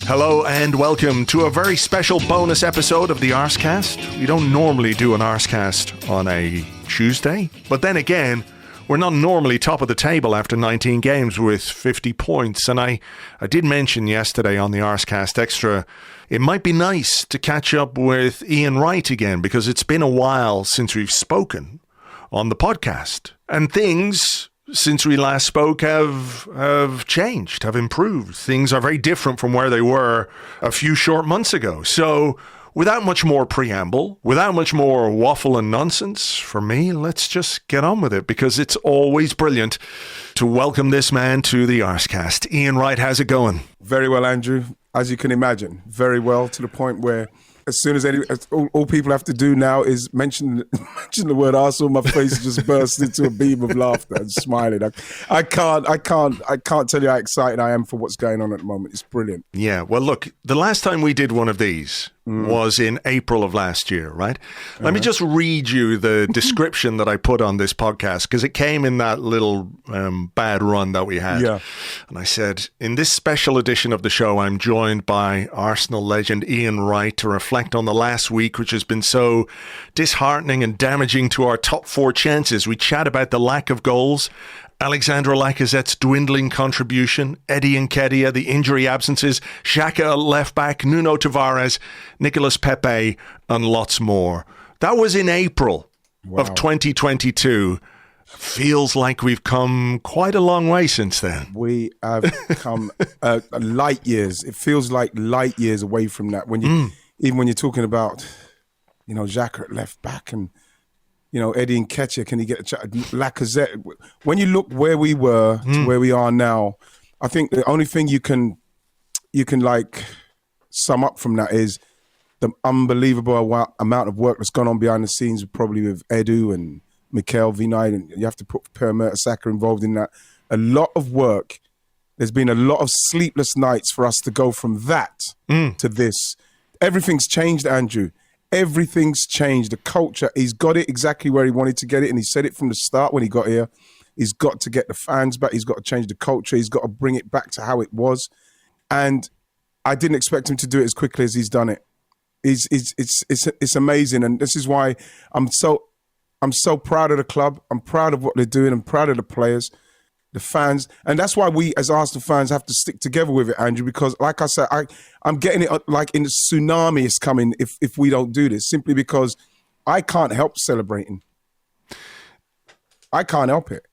Hello and welcome to a very special bonus episode of the Arsecast. We don't normally do an Arsecast on a Tuesday, but then again, we're not normally top of the table after 19 games with 50 points. And I did mention yesterday on the Arsecast Extra, it might be nice to catch up with Ian Wright again because it's been a while since we've spoken on the podcast. And things, since we last spoke, have changed, have improved. Things are very different from where they were a few short months ago. So without much more preamble, without much more waffle and nonsense, for me, let's just get on with it because it's always brilliant to welcome this man to the Arsecast. Ian Wright, how's it going? Very well, Andrew. As you can imagine, very well, to the point where as soon as all people have to do now is mention the word Arsenal, my face just bursts into a beam of laughter and smiling. I can't tell you how excited I am for what's going on at the moment. It's brilliant. Yeah, well, look, the last time we did one of these was in April of last year, right? Let me just read you the description that I put on this podcast because it came in that little bad run that we had. Yeah. And I said, in this special edition of the show, I'm joined by Arsenal legend Ian Wright to reflect on the last week, which has been so disheartening and damaging to our top four chances. We chat about the lack of goals, Alexandre Lacazette's dwindling contribution, Eddie Nketiah, the injury absences, Xhaka at left back, Nuno Tavares, Nicolas Pepe, and lots more. That was in April of 2022. Feels like we've come quite a long way since then. We have come light years. It feels like light years away from that. When you even when you're talking about, Xhaka at left back and Eddie Nketiah, can he get a Lacazette? When you look where we were to where we are now, I think the only thing you can like sum up from that is the unbelievable amount of work that's gone on behind the scenes, probably with Edu and Mikel Vinay, and you have to put Per Mertesacker involved in that. A lot of work. There's been a lot of sleepless nights for us to go from that to this. Everything's changed, Andrew. Everything's changed. The culture, he's got it exactly where he wanted to get it, and he said it from the start when he got here. He's got to get the fans back. He's got to change the culture. He's got to bring it back to how it was. And I didn't expect him to do it as quickly as he's done it. It's amazing, and this is why I'm so proud of the club. I'm proud of what they're doing. I'm proud of the players, the fans. And that's why we as Arsenal fans have to stick together with it, Andrew, because like I said, I'm getting it like in a tsunami is coming if we don't do this, simply because I can't help celebrating. I can't help it.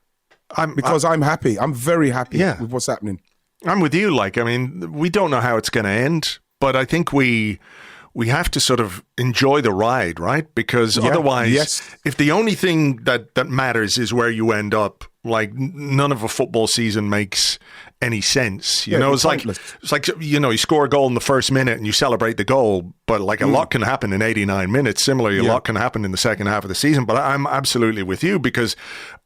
I'm happy. I'm very happy with what's happening. I'm with you. We don't know how it's going to end, but I think we have to sort of enjoy the ride, right? Because otherwise, if the only thing that matters is where you end up, none of a football season makes any sense. It's like you score a goal in the first minute and you celebrate the goal, but a lot can happen in 89 minutes. Similarly, a lot can happen in the second half of the season. But I'm absolutely with you because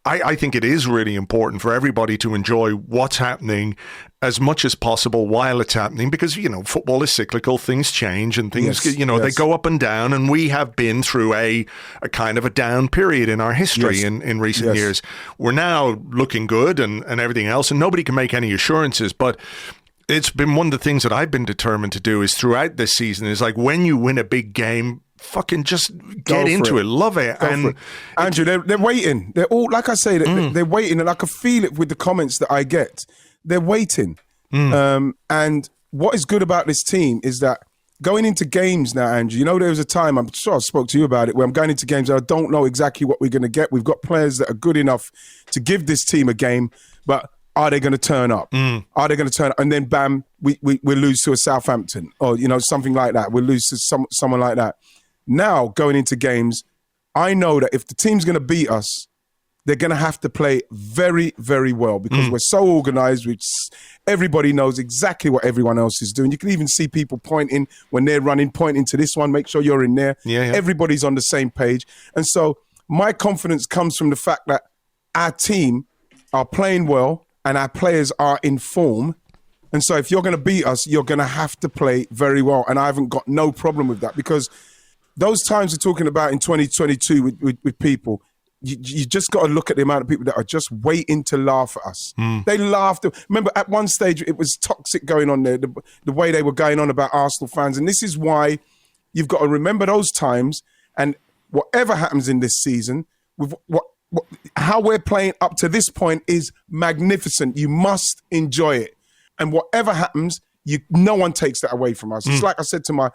I think it is really important for everybody to enjoy what's happening as much as possible while it's happening, because, football is cyclical, things change and things, they go up and down, and we have been through a kind of a down period in our history in recent years. We're now looking good and everything else, and nobody can make any assurances, but it's been one of the things that I've been determined to do is throughout this season is when you win a big game, fucking just get into it. Love it. And Andrew, they're waiting. They're all, like I say, they're waiting, and I can feel it with the comments that I get. They're waiting. And what is good about this team is that going into games now, Andrew, there was a time, I'm sure I spoke to you about it, where I'm going into games and I don't know exactly what we're going to get. We've got players that are good enough to give this team a game, but are they going to turn up? Are they going to turn up? And then, bam, we lose to a Southampton or, something like that. We lose to someone like that. Now, going into games, I know that if the team's going to beat us, they're going to have to play very, very well because we're so organised. Everybody knows exactly what everyone else is doing. You can even see people pointing when they're running, pointing to this one, make sure you're in there. Everybody's on the same page. And so my confidence comes from the fact that our team are playing well and our players are in form. And so if you're going to beat us, you're going to have to play very well. And I haven't got no problem with that because those times we're talking about in 2022 with people, you just got to look at the amount of people that are just waiting to laugh at us. They laughed. Remember, at one stage, it was toxic going on there, the way they were going on about Arsenal fans. And this is why you've got to remember those times. And whatever happens in this season, with how we're playing up to this point is magnificent. You must enjoy it. And whatever happens, no one takes that away from us. It's like I said to my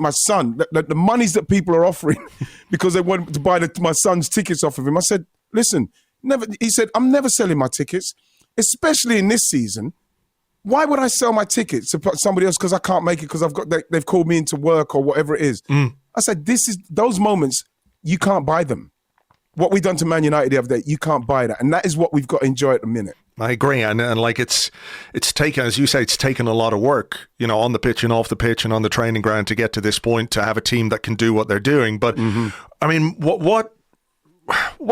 son, the monies that people are offering because they want to buy my son's tickets off of him. I said, listen, never. He said, I'm never selling my tickets, especially in this season. Why would I sell my tickets to somebody else because I can't make it because they've called me into work or whatever it is? I said, those moments, you can't buy them. What we done to Man United the other day, you can't buy that. And that is what we've got to enjoy at the minute. I agree. And like it's taken, as you say, it's taken a lot of work, on the pitch and off the pitch and on the training ground to get to this point, to have a team that can do what they're doing. But I mean, what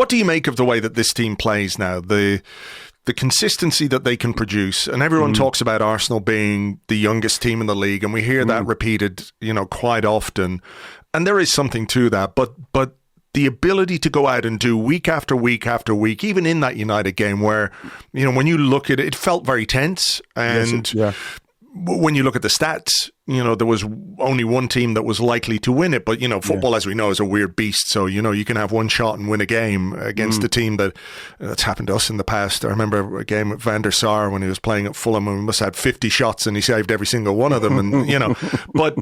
do you make of the way that this team plays now? The consistency that they can produce, and everyone talks about Arsenal being the youngest team in the league, and we hear that repeated, quite often. And there is something to that, but the ability to go out and do week after week after week, even in that United game where, when you look at it, it felt very tense. And when you look at the stats, there was only one team that was likely to win it. But, football, as we know, is a weird beast. So, you can have one shot and win a game against a team that's happened to us in the past. I remember a game with Van der Sar when he was playing at Fulham, and we must have had 50 shots and he saved every single one of them. And, but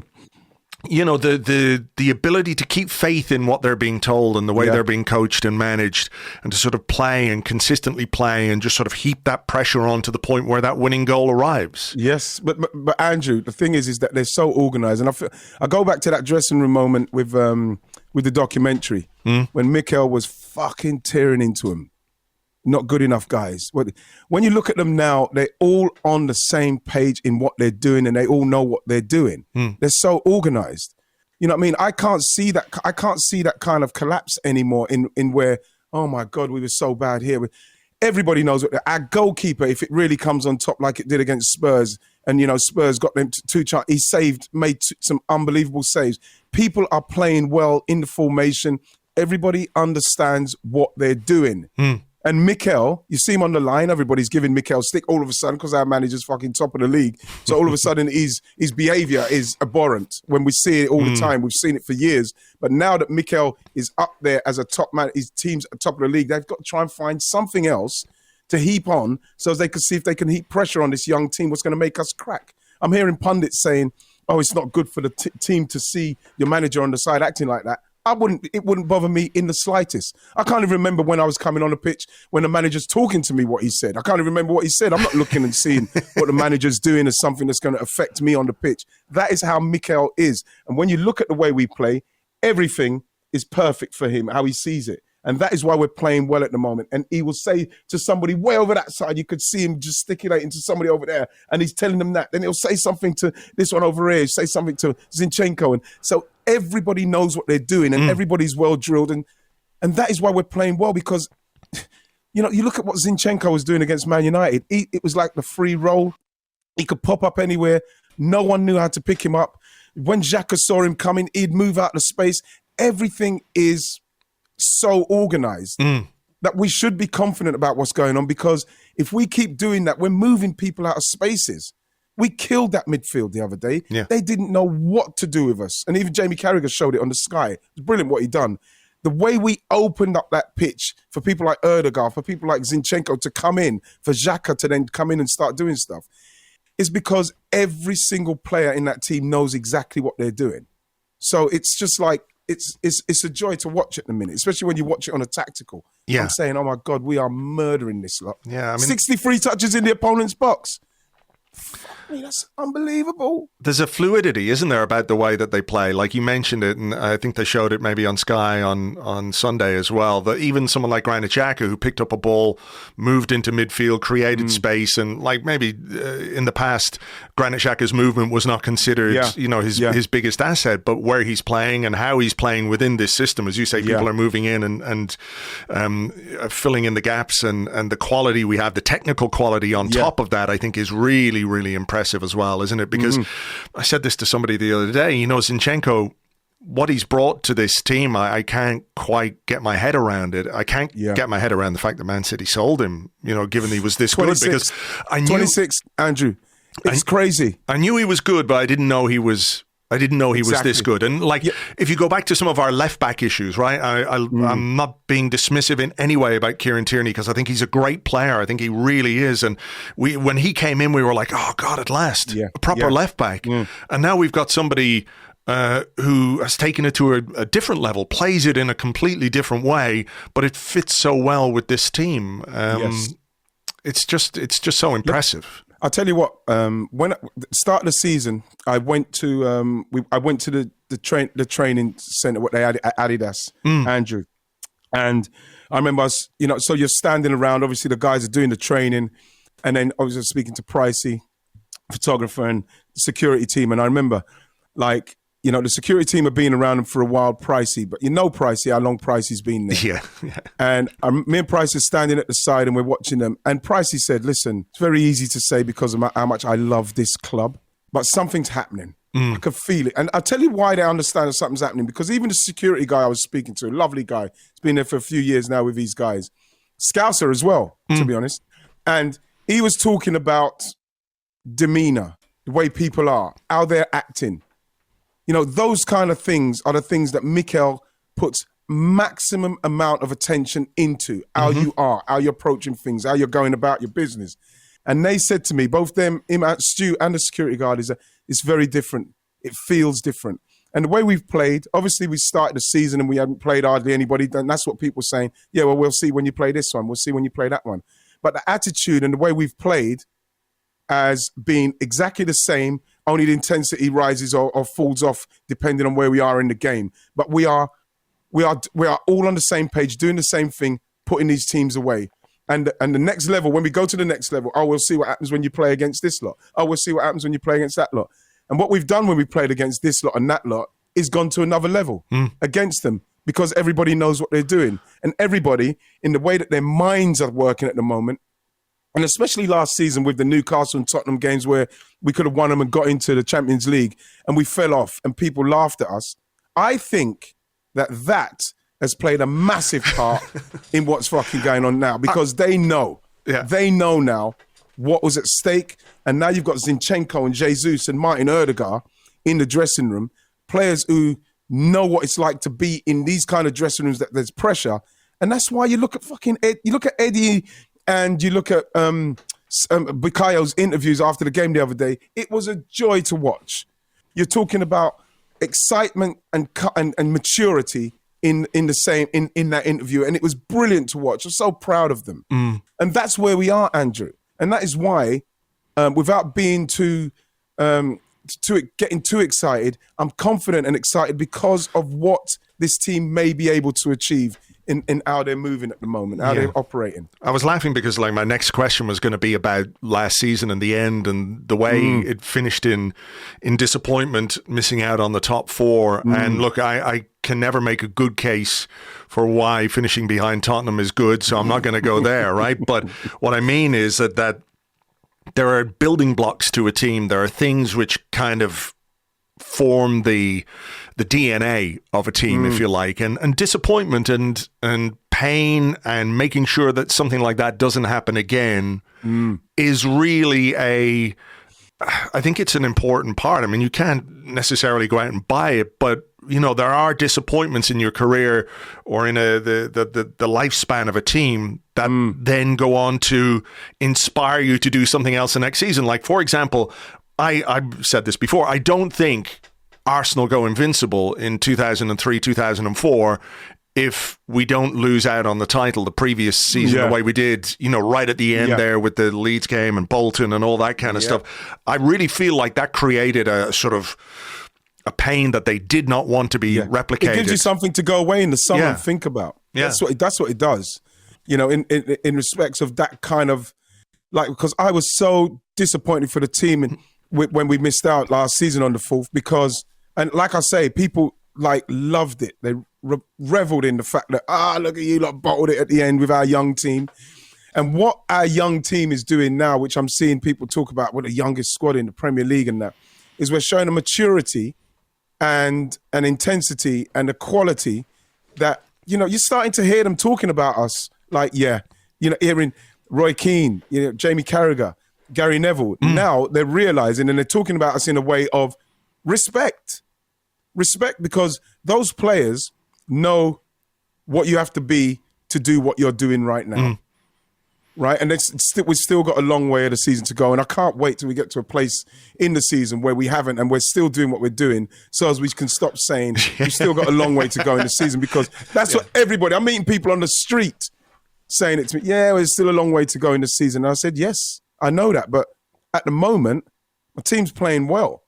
the ability to keep faith in what they're being told and the way they're being coached and managed, and to sort of play and consistently play and just sort of heap that pressure on to the point where that winning goal arrives. Yes, but Andrew, the thing is that they're so organised. And I go back to that dressing room moment with the documentary when Mikel was fucking tearing into him. Not good enough, guys. When you look at them now, they're all on the same page in what they're doing, and they all know what they're doing. They're so organised. You know what I mean? I can't see that. I can't see that kind of collapse anymore. In where, oh my God, we were so bad here. Everybody knows what our goalkeeper, if it really comes on top like it did against Spurs, and Spurs got them two chances. He made some unbelievable saves. People are playing well in the formation. Everybody understands what they're doing. And Mikel, you see him on the line, everybody's giving Mikel stick all of a sudden because our manager's fucking top of the league. So all of a sudden his behaviour is abhorrent when we see it all the time. We've seen it for years. But now that Mikel is up there as a top man, his team's at the top of the league, they've got to try and find something else to heap on so as they can see if they can heap pressure on this young team, what's going to make us crack. I'm hearing pundits saying, oh, it's not good for the team to see your manager on the side acting like that. It wouldn't bother me in the slightest. I can't even remember when I was coming on the pitch when the manager's talking to me what he said. I can't even remember what he said. I'm not looking and seeing what the manager's doing as something that's going to affect me on the pitch. That is how Mikel is. And when you look at the way we play, everything is perfect for him, how he sees it. And that is why we're playing well at the moment. And he will say to somebody way over that side, you could see him gesticulating to somebody over there, and he's telling them that. Then he'll say something to this one over here, say something to Zinchenko. And so everybody knows what they're doing, and everybody's well drilled. And that is why we're playing well, because, you look at what Zinchenko was doing against Man United. It was like the free roll. He could pop up anywhere. No one knew how to pick him up. When Xhaka saw him coming, he'd move out of space. Everything is so organised that we should be confident about what's going on, because if we keep doing that, we're moving people out of spaces. We killed that midfield the other day. Yeah. They didn't know what to do with us. And even Jamie Carragher showed it on the Sky. It was brilliant what he done. The way we opened up that pitch for people like Erdegaard, for people like Zinchenko to come in, for Xhaka to then come in and start doing stuff, is because every single player in that team knows exactly what they're doing. So it's just like, it's a joy to watch at the minute, especially when you watch it on a tactical. Yeah. I'm saying, oh my God, we are murdering this lot. Yeah, I mean, 63 touches in the opponent's box. I mean, that's unbelievable. There's a fluidity, isn't there, about the way that they play? Like you mentioned it, and I think they showed it maybe on Sky on Sunday as well, that even someone like Granit Xhaka, who picked up a ball, moved into midfield, created space, and like maybe in the past, Granit Xhaka's movement was not considered, his biggest asset, but where he's playing and how he's playing within this system, as you say, people are moving in and filling in the gaps, and the quality we have, the technical quality on top of that, I think is really, really impressive as well, isn't it? Because I said this to somebody the other day, Zinchenko, what he's brought to this team, I can't quite get my head around it. I can't get my head around the fact that Man City sold him, given he was this good. Because I knew 26, Andrew. It's crazy. I knew he was good, but I didn't know he was this good. And if you go back to some of our left back issues, right? I'm not being dismissive in any way about Kieran Tierney, because I think he's a great player. I think he really is. And when he came in, we were like, oh God, at last, a proper left back. And now we've got somebody who has taken it to a different level, plays it in a completely different way, but it fits so well with this team. It's just so impressive. I'll tell you what. When at the start of the season, I went to the training center what they had at Adidas, Andrew, and I remember us. So you're standing around. Obviously, the guys are doing the training, and then I was just speaking to Pricey, photographer, and the security team. And I remember, the security team have been around for a while, Pricey, but Pricey, how long Pricey's been there. Yeah. And me and Pricey are standing at the side and we're watching them. And Pricey said, listen, it's very easy to say because of how much I love this club, but something's happening. I can feel it. And I'll tell you why they understand that something's happening, because even the security guy I was speaking to, a lovely guy, he's been there for a few years now with these guys, Scouser as well, to be honest. And he was talking about demeanor, the way people are, how they're acting. Those kind of things are the things that Mikel puts maximum amount of attention into, how you are, how you're approaching things, how you're going about your business. And they said to me, both them, Stu and the security guard, it's very different. It feels different. And the way we've played, obviously we started the season and we hadn't played hardly anybody. And that's what people are saying. Yeah, well, we'll see when you play this one. We'll see when you play that one. But the attitude and the way we've played has been exactly the same. Only the intensity rises or falls off depending on where we are in the game. But we are all on the same page, doing the same thing, putting these teams away. And the next level, when we go to the next level, we'll see what happens when you play against this lot. We'll see what happens when you play against that lot. And what we've done when we played against this lot and that lot is gone to another level against them, because everybody knows what they're doing. And everybody, in the way that their minds are working at the moment, and especially last season with the Newcastle and Tottenham games where we could have won them and got into the Champions League and we fell off and people laughed at us. I think that has played a massive part in what's fucking going on now, because they know. They know now what was at stake. And now you've got Zinchenko and Jesus and Martin Odegaard in the dressing room, players who know what it's like to be in these kind of dressing rooms, that there's pressure. And that's why you look at Eddie and you look at Bukayo's interviews after the game the other day. It was a joy to watch. You're talking about excitement and maturity in that interview, and it was brilliant to watch. I'm so proud of them, and that's where we are, Andrew. And that is why, without being getting too excited, I'm confident and excited because of what this team may be able to achieve in how they're moving at the moment, how they're operating. I was laughing because my next question was going to be about last season and the end and the way it finished in disappointment, missing out on the top four. And look, I can never make a good case for why finishing behind Tottenham is good, so I'm not going to go there, right? But what I mean is that there are building blocks to a team. There are things which kind of form the DNA of a team, if you like, and disappointment and pain and making sure that something like that doesn't happen again is really I think it's an important part. I mean, you can't necessarily go out and buy it, but there are disappointments in your career or in the lifespan of a team that then go on to inspire you to do something else the next season. Like, for example, I've said this before, I don't think Arsenal go invincible in 2003, 2004 if we don't lose out on the title the previous season the way we did, right at the end there with the Leeds game and Bolton and all that kind of stuff. I really feel like that created a sort of a pain that they did not want to be replicated. It gives you something to go away in the summer and think about. Yeah. That's what it does. In respects of that kind of, because I was so disappointed for the team when we missed out last season on the fourth, because, and like I say, people loved it. They reveled in the fact that, look at you, bottled it at the end with our young team. And what our young team is doing now, which I'm seeing people talk about with the youngest squad in the Premier League and that, is we're showing a maturity and an intensity and a quality that, you're starting to hear them talking about us. Like, hearing Roy Keane, Jamie Carragher, Gary Neville. Now they're realizing and they're talking about us in a way of respect. Respect, because those players know what you have to be to do what you're doing right now. Right? And we've still got a long way of the season to go. And I can't wait till we get to a place in the season where we haven't and we're still doing what we're doing, so as we can stop saying we've still got a long way to go in the season, because that's what everybody, I'm meeting people on the street saying it to me. Yeah, there's still a long way to go in the season. And I said, yes, I know that. But at the moment, my team's playing well.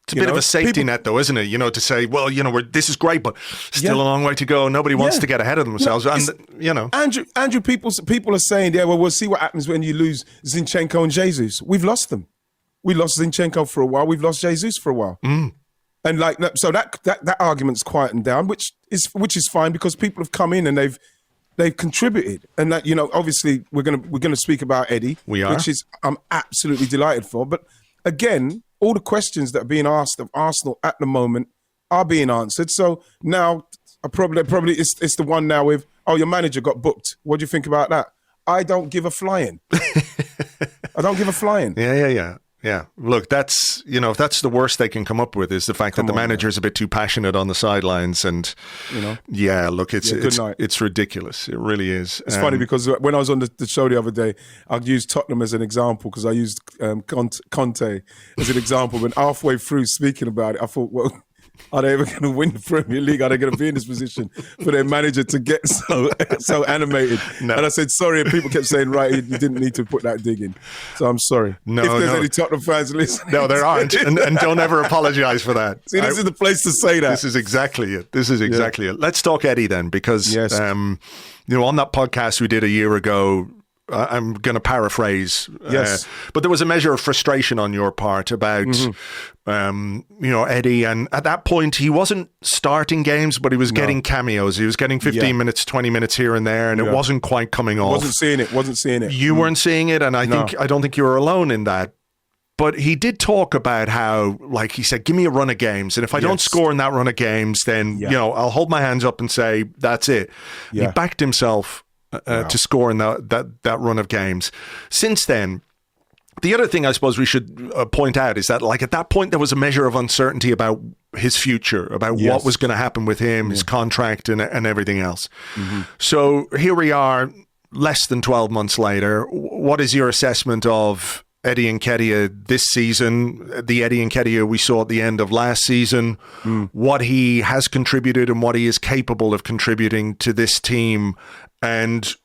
It's a bit of a safety net, though, isn't it? To say, well, this is great, but still a long way to go. Nobody wants to get ahead of themselves. Andrew, people are saying, well, we'll see what happens when you lose Zinchenko and Jesus. We've lost them. We lost Zinchenko for a while. We've lost Jesus for a while. And so that argument's quietened down, which is fine, because people have come in and they've contributed. And that, obviously we're gonna speak about Eddie, which is I'm absolutely delighted for. But again, all the questions that are being asked of Arsenal at the moment are being answered. So now, probably it's the one now with, your manager got booked. What do you think about that? I don't give a flying. I don't give a flying. Yeah. Look, that's, if that's the worst they can come up with, is the fact that the manager's a bit too passionate on the sidelines. And look, it's ridiculous. It really is. It's funny, because when I was on the show the other day, I used Tottenham as an example, because I used Conte as an example. But halfway through speaking about it, I thought, well, are they ever going to win the Premier League? Are they going to be in this position for their manager to get so animated? No. And I said, sorry, and people kept saying, right, you didn't need to put that dig in. So I'm sorry. No, if there's any Tottenham fans listening. No, there aren't. And don't ever apologise for that. See, this is the place to say that. This is exactly it. It. Let's talk Eddie then, because, on that podcast we did a year ago, I'm going to paraphrase, but there was a measure of frustration on your part about, Eddie. And at that point, he wasn't starting games, but he was getting cameos. He was getting 15 minutes, 20 minutes here and there, and it wasn't quite coming off. Wasn't seeing it. You weren't seeing it, and I don't think you were alone in that. But he did talk about how, like he said, give me a run of games. And if I don't score in that run of games, then, I'll hold my hands up and say, that's it. Yeah. He backed himself to score in that run of games. Since then, the other thing I suppose we should point out is that, like, at that point, there was a measure of uncertainty about his future, about what was going to happen with him, his contract and everything else. So here we are, less than 12 months later. What is your assessment of Eddie Nketiah this season, the Eddie Nketiah we saw at the end of last season, what he has contributed and what he is capable of contributing to this team? And,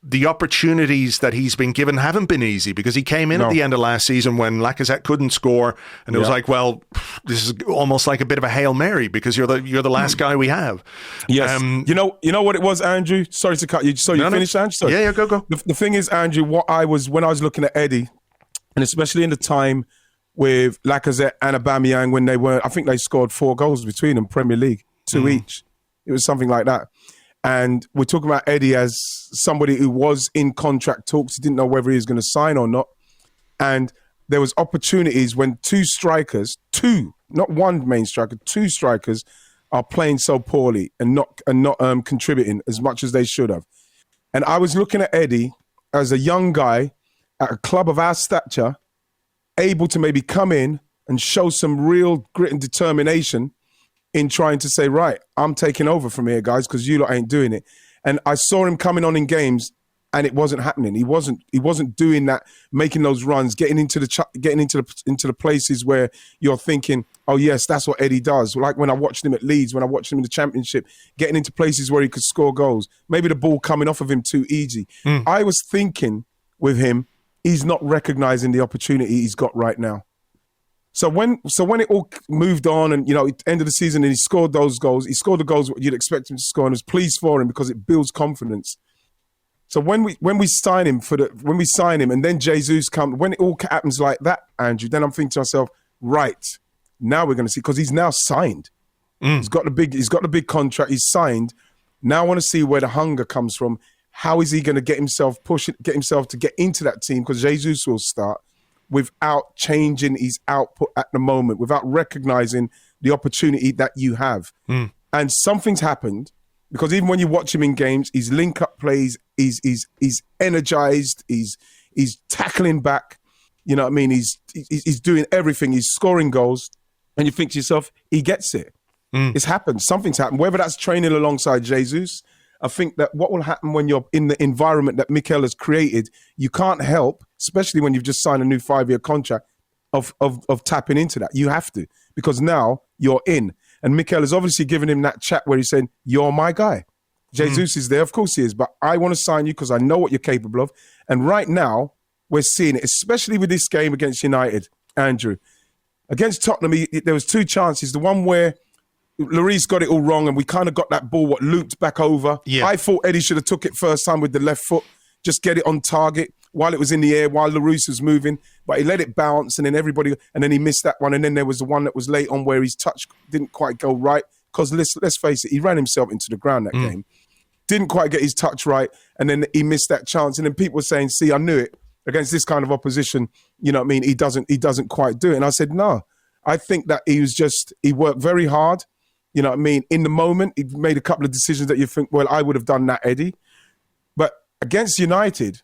the opportunities that he's been given haven't been easy, because he came in at the end of last season when Lacazette couldn't score, and it was like, well, this is almost like a bit of a Hail Mary, because you're the last guy we have. Yes. You know what it was, Andrew? Sorry to cut you. So you finished, Andrew? Sorry. Yeah, go. The thing is, Andrew, when I was looking at Eddie, and especially in the time with Lacazette and Aubameyang, when I think they scored 4 goals between them, Premier League, 2 each. It was something like that. And we're talking about Eddie as somebody who was in contract talks. He didn't know whether he was going to sign or not. And there was opportunities when 2 strikers, not one main striker, 2 strikers are playing so poorly and not contributing as much as they should have. And I was looking at Eddie as a young guy at a club of our stature, able to maybe come in and show some real grit and determination in trying to say, right, I'm taking over from here, guys, because you lot ain't doing it. And I saw him coming on in games, and it wasn't happening. He wasn't doing that, making those runs, getting into the places where you're thinking, oh yes, that's what Eddie does. Like when I watched him at Leeds, when I watched him in the Championship, getting into places where he could score goals. Maybe the ball coming off of him too easy. I was thinking with him, he's not recognizing the opportunity he's got right now. So when it all moved on, and end of the season, and he scored those goals, he scored the goals you'd expect him to score, and I was pleased for him because it builds confidence. So when we sign him, and then Jesus comes, when it all happens like that, Andrew, then I'm thinking to myself, right, now we're going to see, because he's now signed. He's got the big contract. He's signed. Now I want to see where the hunger comes from. How is he going to get himself to get into that team? Because Jesus will start, without changing his output at the moment, without recognizing the opportunity that you have. And something's happened, because even when you watch him in games, his link-up plays, he's energized, he's tackling back, you know what I mean? He's doing everything, he's scoring goals, and you think to yourself, he gets it. It's happened, something's happened. Whether that's training alongside Jesus, I think that what will happen when you're in the environment that Mikel has created, you can't help, especially when you've just signed a new 5-year contract, of tapping into that. You have to, because now you're in. And Mikel has obviously given him that chat where he's saying, you're my guy. Jesus is there, of course he is, but I want to sign you because I know what you're capable of. And right now, we're seeing it, especially with this game against United, Andrew. Against Tottenham, there was 2 chances. The one where Lloris got it all wrong and we kind of got that ball looped back over. Yeah. I thought Eddie should have took it first time with the left foot, just get it on target while it was in the air, while Lloris was moving. But he let it bounce and then he missed that one. And then there was the one that was late on where his touch didn't quite go right. Because let's face it, he ran himself into the ground that game. Didn't quite get his touch right. And then he missed that chance. And then people were saying, see, I knew it. Against this kind of opposition, you know what I mean? He doesn't quite do it. And I said, no. I think that he worked very hard. You know what I mean? In the moment, he made a couple of decisions that you think, well, I would have done that, Eddie. But against United,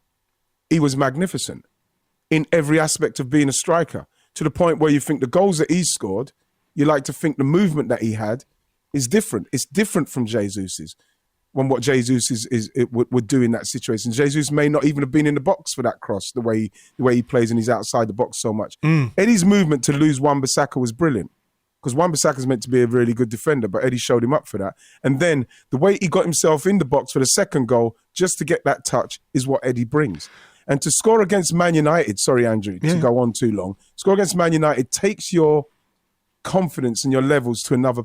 he was magnificent in every aspect of being a striker, to the point where you think the goals that he scored, you like to think the movement that he had is different. It's different from Jesus's, from what Jesus would do in that situation. Jesus may not even have been in the box for that cross, the way he plays and he's outside the box so much. Eddie's movement to lose Wan-Bissaka was brilliant, because Wan-Bissaka's meant to be a really good defender, but Eddie showed him up for that. And then the way he got himself in the box for the second goal, just to get that touch, is what Eddie brings. And to score against Man United, sorry, Andrew, to go on too long, score against Man United takes your confidence and your levels to another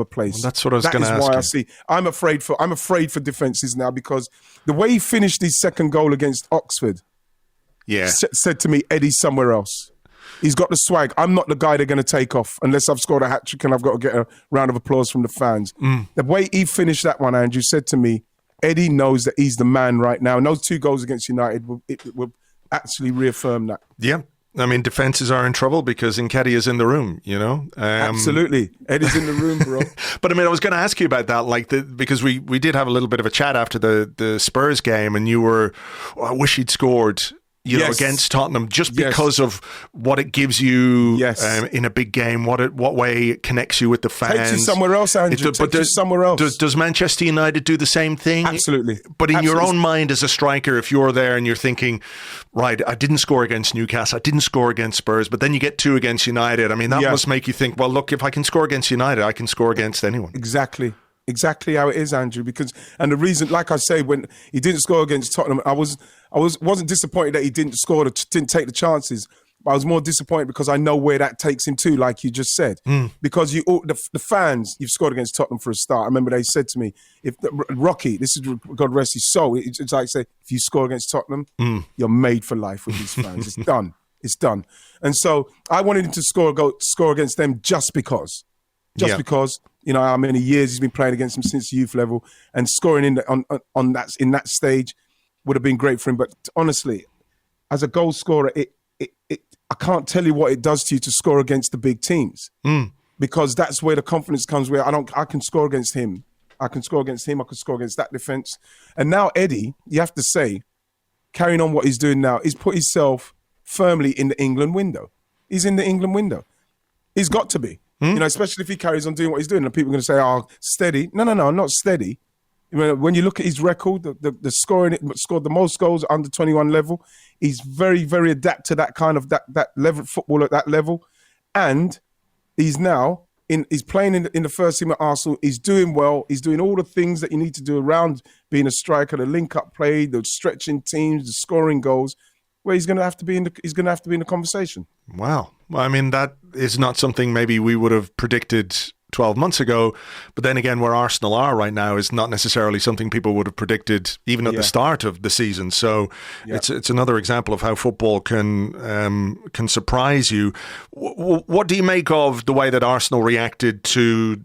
place. Well, that's what I was going to ask. That is why I'm afraid for defenses now, because the way he finished his second goal against Oxford, said to me, Eddie's somewhere else. He's got the swag. I'm not the guy they're going to take off unless I've scored a hat-trick and I've got to get a round of applause from the fans. The way he finished that one, Andrew, said to me, Eddie knows that he's the man right now. And those 2 goals against United will actually reaffirm that. Yeah. I mean, defenses are in trouble because Nketiah is in the room, you know? Absolutely. Eddie's in the room, bro. But I mean, I was going to ask you about that, because we did have a little bit of a chat after the Spurs game, and you were, I wish he'd scored, you know, against Tottenham, just because of what it gives you in a big game, what way it connects you with the fans. Takes you somewhere else, Andrew. Somewhere else. Does Manchester United do the same thing? Absolutely. But in your own mind as a striker, if you're there and you're thinking, right, I didn't score against Newcastle, I didn't score against Spurs, but then you get 2 against United. I mean, that must make you think, well, look, if I can score against United, I can score against anyone. Exactly how it is, Andrew. And the reason, like I say, when he didn't score against Tottenham, I wasn't disappointed that he didn't take the chances. But I was more disappointed because I know where that takes him to, like you just said. Because the fans, you've scored against Tottenham for a start. I remember they said to me, Rocky, this is God rest his soul. It's like say, if you score against Tottenham, you're made for life with these fans. It's done. It's done. And so I wanted him to score against them just because. Because, you know, how many years he's been playing against them since youth level, and scoring in that stage would have been great for him. But honestly, as a goal scorer, I can't tell you what it does to you to score against the big teams, because that's where the confidence comes. Where I can score against him. I can score against him. I can score against that defense. And now Eddie, you have to say, carrying on what he's doing now, he's put himself firmly in the England window. He's in the England window. He's got to be. You know, especially if he carries on doing what he's doing, and people are going to say, "Oh, steady." No, not steady. When you look at his record, the scored the most goals under 21 level. He's very, very adept to that kind of that level football at that level, and he's now he's playing in the first team at Arsenal. He's doing well. He's doing all the things that you need to do around being a striker: the link-up play, the stretching teams, the scoring goals. Where he's going to have to be in the conversation. Wow. Well, I mean, that is not something maybe we would have predicted 12 months ago. But then again, where Arsenal are right now is not necessarily something people would have predicted even at the start of the season. So it's another example of how football can surprise you. What do you make of the way that Arsenal reacted to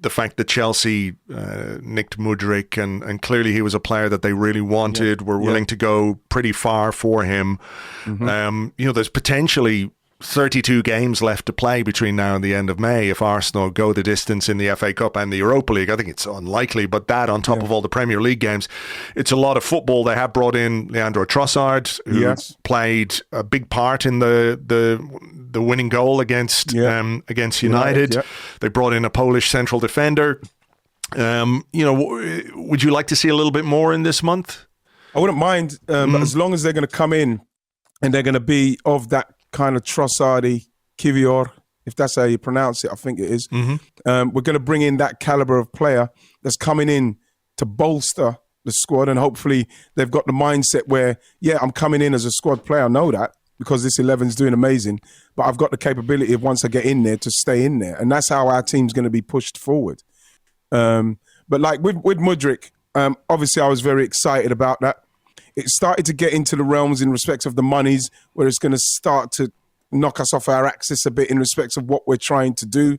the fact that Chelsea nicked Mudryk, and clearly he was a player that they really wanted, were willing to go pretty far for him. You know, there's potentially 32 games left to play between now and the end of May if Arsenal go the distance in the FA Cup and the Europa League. I think it's unlikely, but that on top of all the Premier League games, it's a lot of football. They have brought in Leandro Trossard, who played a big part in the winning goal against United. They brought in a Polish central defender. Would you like to see a little bit more in this month? I wouldn't mind, but as long as they're going to come in and they're going to be of that kind of Trossardy, Kivior, if that's how you pronounce it, I think it is. We're going to bring in that caliber of player that's coming in to bolster the squad, and hopefully they've got the mindset where, I'm coming in as a squad player. I know that because this 11's doing amazing, but I've got the capability of once I get in there to stay in there, and that's how our team's going to be pushed forward. But like with Mudryk, obviously I was very excited about that. It started to get into the realms in respect of the monies where it's going to start to knock us off our axis a bit in respect of what we're trying to do.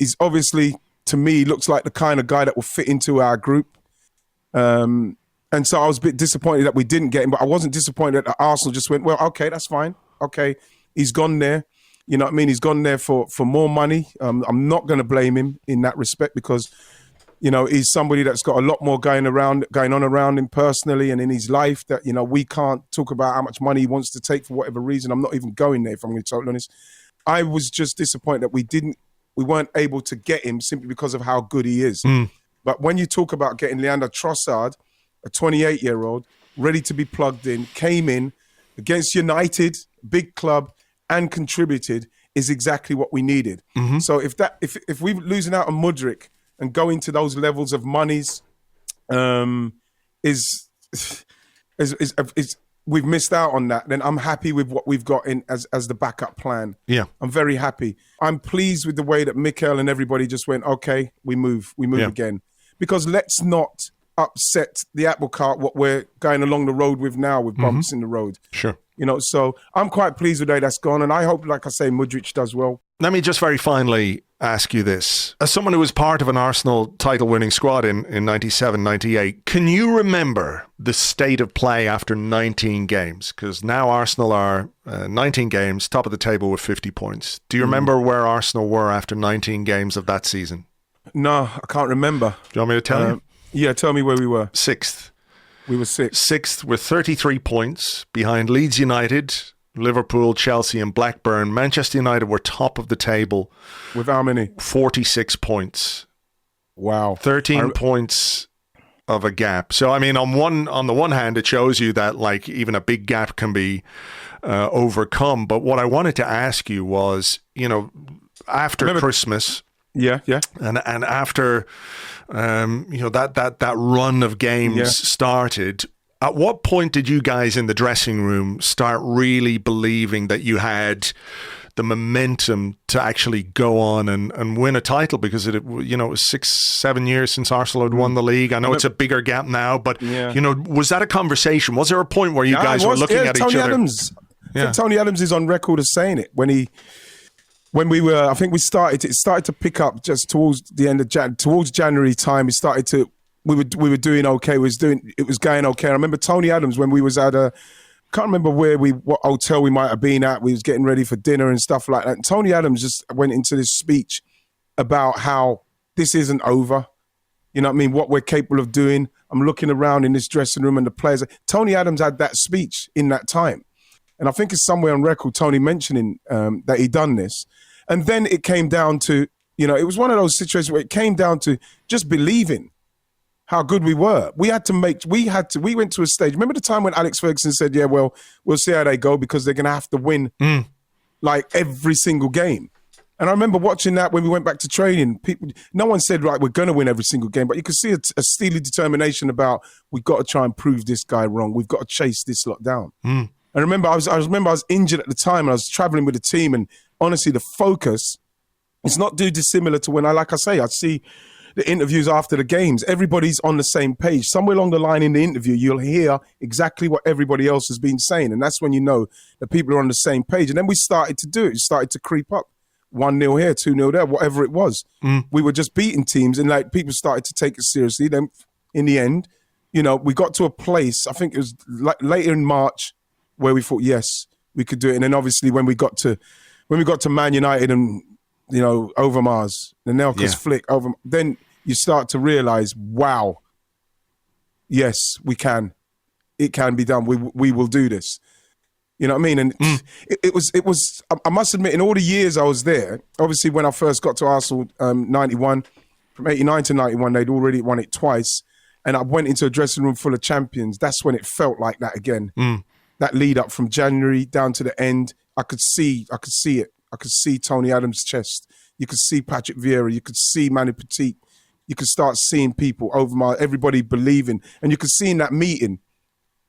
He's obviously, to me, looks like the kind of guy that will fit into our group. And so I was a bit disappointed that we didn't get him, but I wasn't disappointed that Arsenal just went, well, okay, that's fine. Okay, he's gone there. You know what I mean? He's gone there for more money. I'm not going to blame him in that respect because he's somebody that's got a lot more going on around him personally and in his life that, we can't talk about how much money he wants to take for whatever reason. I'm not even going there, if I'm going to be totally honest. I was just disappointed that we weren't able to get him simply because of how good he is. But when you talk about getting Leandro Trossard, a 28-year-old, ready to be plugged in, came in against United, big club, and contributed, is exactly what we needed. So if we're losing out on Mudryk, and going to those levels of monies is we've missed out on that. Then I'm happy with what we've got in as the backup plan. Yeah, I'm very happy. I'm pleased with the way that Mikel and everybody just went, okay, we move again. Because let's not upset the apple cart, what we're going along the road with now with bumps in the road. Sure. So I'm quite pleased with the way that's gone. And I hope, like I say, Mudryk does well. Let me just very finally ask you this. As someone who was part of an Arsenal title-winning squad in 97, 98, can you remember the state of play after 19 games? Because now Arsenal are 19 games, top of the table with 50 points. Do you remember where Arsenal were after 19 games of that season? No, I can't remember. Do you want me to tell you? Yeah, tell me where we were. Sixth. We were sixth. Sixth with 33 points behind Leeds United, Liverpool, Chelsea and Blackburn. Manchester United were top of the table. With how many? 46 points. Wow. 13 points of a gap. So, I mean, on the one hand, it shows you that like even a big gap can be overcome. But what I wanted to ask you was, after Christmas... Yeah. And after, that run of games started... At what point did you guys in the dressing room start really believing that you had the momentum to actually go on and win a title? Because it was 6-7 years since Arsenal had won the league. I know it's a bigger gap now, but was that a conversation? Was there a point where you guys were looking at each other? I think Tony Adams is on record as saying it when we were. I think it started to pick up just towards the end of towards January time. We were doing okay. It was going okay. I remember Tony Adams when we was at can't remember what hotel we might have been at. We was getting ready for dinner and stuff like that. And Tony Adams just went into this speech about how this isn't over. You know what I mean? What we're capable of doing. I'm looking around in this dressing room and the players. Tony Adams had that speech in that time. And I think it's somewhere on record, Tony mentioning that he done this. And then it came down to, it was one of those situations where it came down to just believing how good we were. We went to a stage. Remember the time when Alex Ferguson said, yeah, well, we'll see how they go because they're going to have to win like every single game. And I remember watching that when we went back to training. No one said, right, we're going to win every single game, but you could see a steely determination about, we've got to try and prove this guy wrong. We've got to chase this lot down. And I remember I was injured at the time and I was traveling with the team, and honestly, the focus is not too dissimilar to when I see the interviews after the games. Everybody's on the same page. Somewhere along the line in the interview, you'll hear exactly what everybody else has been saying. And that's when you know that people are on the same page. And then we started to do it. It started to creep up. 1-0 here, 2-0 there, whatever it was. We were just beating teams and like people started to take it seriously. Then in the end, we got to a place, I think it was later in March, where we thought, yes, we could do it. And then obviously when we got to Man United and, you know, Overmars, the Nelkas flick over, then you start to realize, wow, yes, we can. It can be done. We will do this. You know what I mean? And it was. I must admit, in all the years I was there, obviously when I first got to Arsenal, 91, from 89 to 91, they'd already won it twice. And I went into a dressing room full of champions. That's when it felt like that again. That lead up from January down to the end, I could see it. I could see Tony Adams' chest. You could see Patrick Vieira. You could see Manny Petit. You could start seeing people, everybody believing. And you could see in that meeting.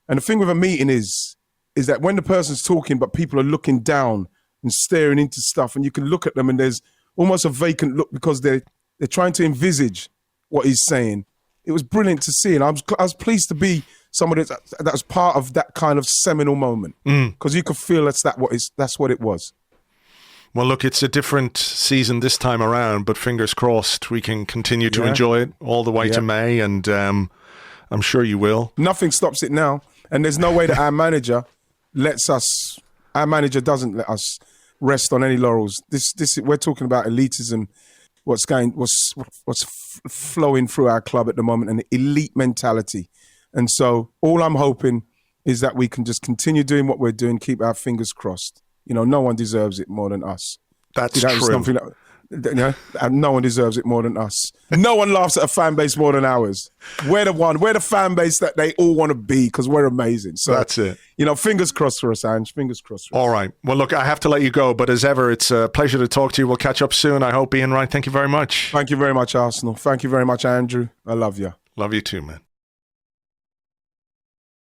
And the thing with a meeting is that when the person's talking, but people are looking down and staring into stuff, and you can look at them and there's almost a vacant look because they're trying to envisage what he's saying. It was brilliant to see, and I was pleased to be somebody that was part of that kind of seminal moment because you could feel that's what it was. Well, look, it's a different season this time around, but fingers crossed we can continue to enjoy it all the way to May, and I'm sure you will. Nothing stops it now, and there's no way that our manager doesn't let us rest on any laurels. This we're talking about elitism, what's flowing through our club at the moment, an elite mentality. And so all I'm hoping is that we can just continue doing what we're doing, keep our fingers crossed. You know, no one deserves it more than us. That's true. No one deserves it more than us. No one laughs at a fan base more than ours. We're the fan base that they all want to be because we're amazing. So that's it. You know, fingers crossed for us, Ange. Fingers crossed for us. All right. Well, look, I have to let you go, but as ever, it's a pleasure to talk to you. We'll catch up soon. I hope, Ian Wright. Thank you very much. Thank you very much, Arsenal. Thank you very much, Andrew. I love you. Love you too, man.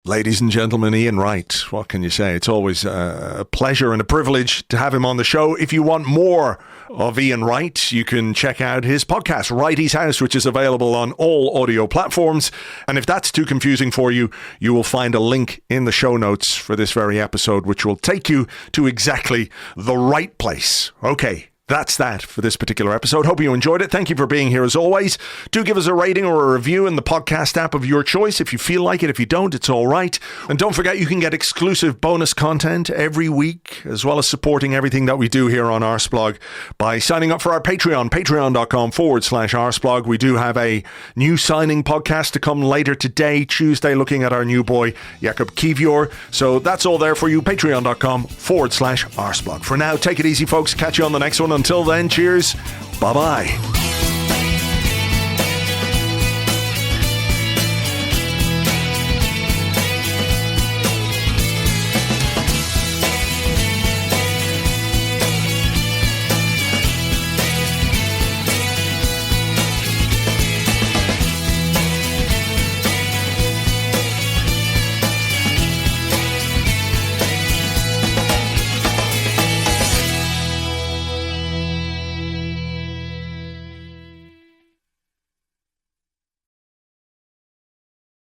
Ladies and gentlemen, Ian Wright, what can you say? It's always a pleasure and a privilege to have him on the show. If you want more of Ian Wright, you can check out his podcast, Wrighty's House, which is available on all audio platforms. And if that's too confusing for you, you will find a link in the show notes for this very episode, which will take you to exactly the right place. Okay. That's that for this particular episode. Hope you enjoyed it. Thank you for being here as always. Do give us a rating or a review in the podcast app of your choice if you feel like it. If you don't, it's all right. And don't forget, you can get exclusive bonus content every week, as well as supporting everything that we do here on Arseblog by signing up for our Patreon, patreon.com/Arseblog. We do have a new signing podcast to come later today, Tuesday, looking at our new boy, Jakub Kivior. So that's all there for you, patreon.com/Arseblog. For now, take it easy, folks. Catch you on the next one. Until then, cheers. Bye-bye.